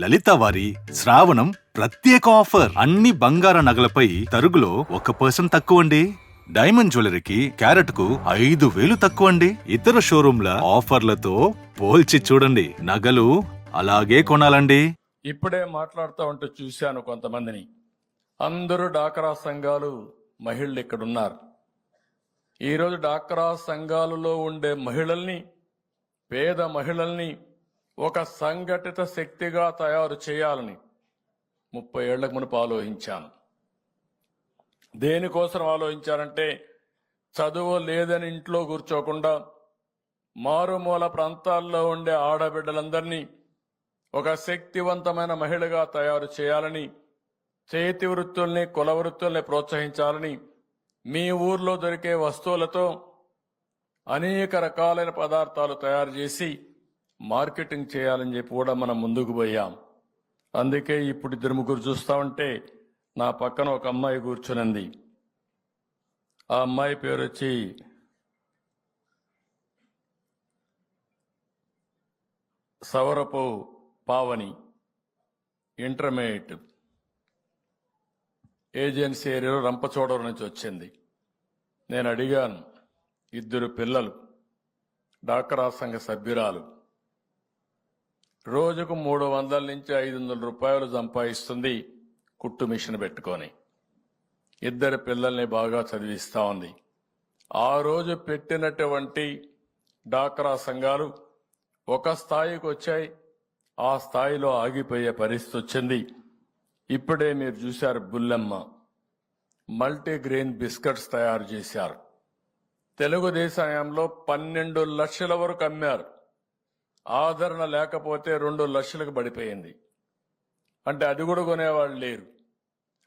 లలిత వారి శ్రావణం ప్రత్యేక ఆఫర్. అన్ని బంగార నగలపై తరుగులో 1% తక్కువండి. డైమండ్ జ్యువెలరీకి క్యారెట్ కు 5,000 తక్కువండి. ఇతర షోరూంల ఆఫర్లతో పోల్చి చూడండి. నగలు అలాగే కొనాలండి. ఇప్పుడే మాట్లాడుతూ ఉంటూ చూశాను కొంతమందిని. అందరూ డాక్రా సంఘాలు మహిళలు ఇక్కడున్నారు. ఈరోజు డాక్రా సంఘాలలో ఉండే మహిళల్ని, పేద మహిళల్ని ఒక సంఘటిత శక్తిగా తయారు చేయాలని 30 ఏళ్లకు మునుపు ఆలోచించాను. దేనికోసం ఆలోచించారంటే, చదువు లేదని ఇంట్లో కూర్చోకుండా మారుమూల ప్రాంతాల్లో ఉండే ఆడబిడ్డలందరినీ ఒక శక్తివంతమైన మహిళగా తయారు చేయాలని, చేతి వృత్తుల్ని, కుల వృత్తుల్ని ప్రోత్సహించాలని, మీ ఊర్లో దొరికే వస్తువులతో అనేక రకాలైన పదార్థాలు తయారు చేసి మార్కెటింగ్ చేయాలని చెప్పి కూడా మనం ముందుకు పోయాం. అందుకే ఇప్పుడు 2-3 చూస్తా ఉంటే నా పక్కన ఒక అమ్మాయి కూర్చునింది. ఆ అమ్మాయి పేరు వచ్చి సవరపు పావని, ఇంటర్మీడియట్ ఏజెన్సీ ఏరియాలో రంపచోడవరం నుంచి వచ్చింది. నేను అడిగాను, 2 పిల్లలు, డాక్రా సంఘ సభ్యురాలు, రోజుకు 300 నుంచి 500 రూపాయలు సంపాదిస్తుంది కుట్టు మిషన్ పెట్టుకొని. 2 పిల్లల్ని బాగా చదివిస్తా ఉంది. ఆ రోజు పెట్టినటువంటి డాక్రా సంఘాలు ఒక స్థాయికి వచ్చాయి, ఆ స్థాయిలో ఆగిపోయే పరిస్థితి వచ్చింది. ఇప్పుడే మీరు చూశారు, బుల్లెమ్మ మల్టీగ్రెయిన్ బిస్కెట్స్ తయారు చేశారు. తెలుగుదేశం హయాంలో 12 లక్షల వరకు అమ్మారు. ఆదరణ లేకపోతే 2 లక్షలకు పడిపోయింది. అంటే అది కూడా కొనేవాళ్ళు లేరు.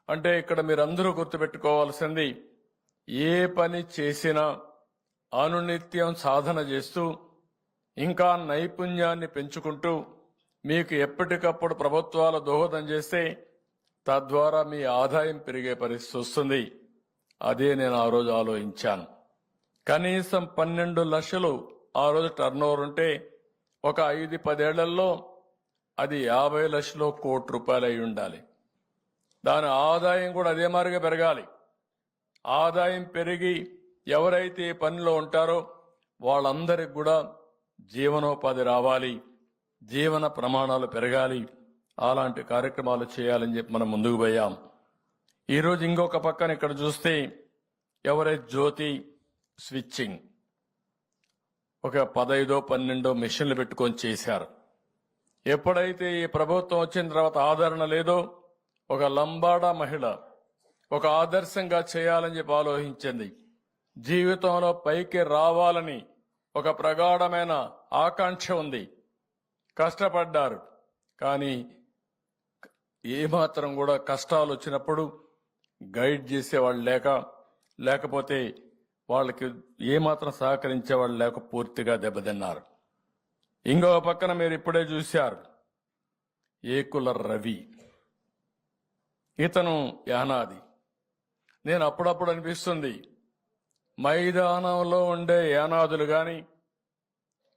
అంటే ఇక్కడ మీరందరూ గుర్తుపెట్టుకోవాల్సింది, ఏ పని చేసినా అనునిత్యం సాధన చేస్తూ, ఇంకా నైపుణ్యాన్ని పెంచుకుంటూ, మీకు ఎప్పటికప్పుడు ప్రభుత్వాలు దోహదం చేస్తే తద్వారా మీ ఆదాయం పెరిగే పరిస్థితి వస్తుంది. అదే నేను ఆ రోజు ఆలోచించాను. కనీసం 12 లక్షలు ఆ రోజు టర్నోవర్ ఉంటే ఒక 5-10 ఏళ్లలో అది 50 లక్షలు, 1 కోటి రూపాయలు అయి ఉండాలి. దాని ఆదాయం కూడా అదే మాదిరిగా పెరగాలి. ఆదాయం పెరిగి ఎవరైతే ఈ పనిలో ఉంటారో వాళ్ళందరికి కూడా జీవనోపాధి రావాలి, జీవన ప్రమాణాలు పెరగాలి. అలాంటి కార్యక్రమాలు చేయాలని చెప్పి మనం ముందుకు పోయాం. ఈరోజు ఇంకొక పక్కన ఇక్కడ చూస్తే ఎవరైతే జ్యోతి స్విచ్చింగ్ ఒక 15-12 మిషన్లు పెట్టుకొని చేశారు. ఎప్పుడైతే ఈ ప్రభుత్వం వచ్చిన తర్వాత ఆదరణ లేదో, ఒక లంబాడా మహిళ ఒక ఆదర్శంగా చేయాలని చెప్పి ఆలోచించింది. జీవితంలో పైకి రావాలని ఒక ప్రగాఢమైన ఆకాంక్ష ఉంది. కష్టపడ్డారు, కానీ ఏమాత్రం కూడా కష్టాలు వచ్చినప్పుడు గైడ్ చేసేవాళ్ళు లేకపోతే వాళ్ళకి ఏమాత్రం సహకరించేవాళ్ళు లేక పూర్తిగా దెబ్బతిన్నారు. ఇంకొక పక్కన మీరు ఇప్పుడే చూశారు, ఏకుల రవి, ఇతను యానాది. నేను అప్పుడప్పుడు అనిపిస్తుంది, మైదానంలో ఉండే యానాదులు కానీ,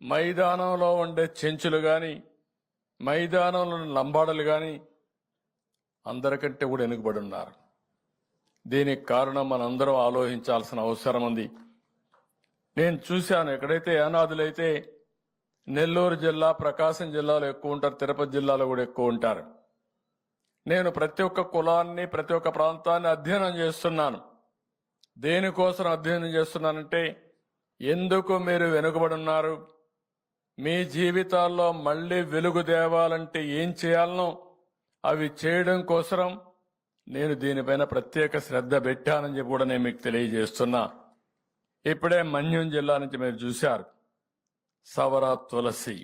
మైదానంలో ఉండే చెంచులు కానీ, మైదానంలో లంబాడలు కానీ అందరికంటే కూడా వెనుకబడి ఉన్నారు. దీనికి కారణం మనందరం ఆలోచించాల్సిన అవసరం ఉంది. నేను చూశాను, ఎక్కడైతే యానాదులైతే నెల్లూరు జిల్లా, ప్రకాశం జిల్లాలో ఎక్కువ ఉంటారు, తిరుపతి జిల్లాలో కూడా ఎక్కువ ఉంటారు. నేను ప్రతి ఒక్క కులాన్ని, ప్రతి ఒక్క ప్రాంతాన్ని అధ్యయనం చేస్తున్నాను. దేనికోసం అధ్యయనం చేస్తున్నానంటే, ఎందుకు మీరు వెనుకబడి ఉన్నారు, మీ జీవితాల్లో మళ్లీ వెలుగు తేవాలంటే ఏం చేయాలనో అవి చేయడం కోసం నేను దీనిపైన ప్రత్యేక శ్రద్ధ పెట్టానని చెప్పి కూడా నేను మీకు తెలియజేస్తున్నా. ఇప్పుడే మన్యం జిల్లా నుంచి మీరు చూశారు, సవరా తులసి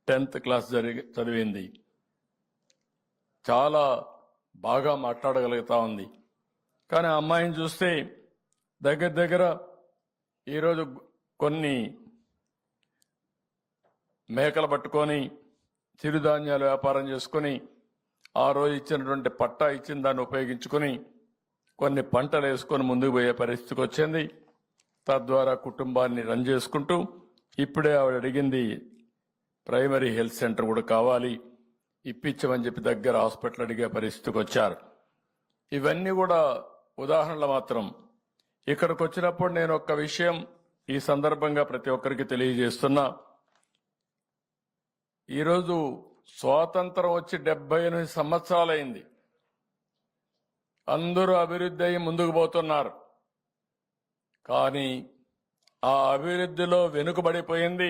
10th క్లాస్ చదివింది. చాలా బాగా మాట్లాడగలుగుతా ఉంది. కానీ ఆ అమ్మాయిని చూస్తే దగ్గర ఈరోజు కొన్ని మేకలు పట్టుకొని చిరుధాన్యాలు వ్యాపారం చేసుకొని, ఆ రోజు ఇచ్చినటువంటి పట్టా ఇచ్చిన దాన్ని ఉపయోగించుకొని కొన్ని పంటలు వేసుకొని ముందుకు పోయే పరిస్థితికి వచ్చింది. తద్వారా కుటుంబాన్ని రన్ చేసుకుంటూ, ఇప్పుడే ఆవిడ అడిగింది ప్రైమరీ హెల్త్ సెంటర్ కూడా కావాలి. ఇప్పించమని చెప్పి దగ్గర హాస్పిటల్ అడిగే పరిస్థితికి వచ్చారు. ఇవన్నీ కూడా ఉదాహరణలు మాత్రం. ఇక్కడికి వచ్చినప్పుడు నేను ఒక్క విషయం ఈ సందర్భంగా ప్రతి ఒక్కరికి తెలియజేస్తున్నా. ఈరోజు స్వాతంత్రం వచ్చి 78 సంవత్సరాలైంది. అందరూ అభివృద్ధి అయి ముందుకు పోతున్నారు. కానీ ఆ అభివృద్ధిలో వెనుకబడిపోయింది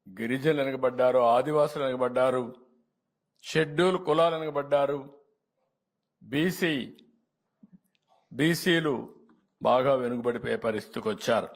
గిరిజనులు వెనుకబడ్డారు, ఆదివాసులు వెనుకబడ్డారు, షెడ్యూల్ కులాలు వెనుకబడ్డారు, బీసీలు బాగా వెనుకబడిపోయే పరిస్థితికి వచ్చారు.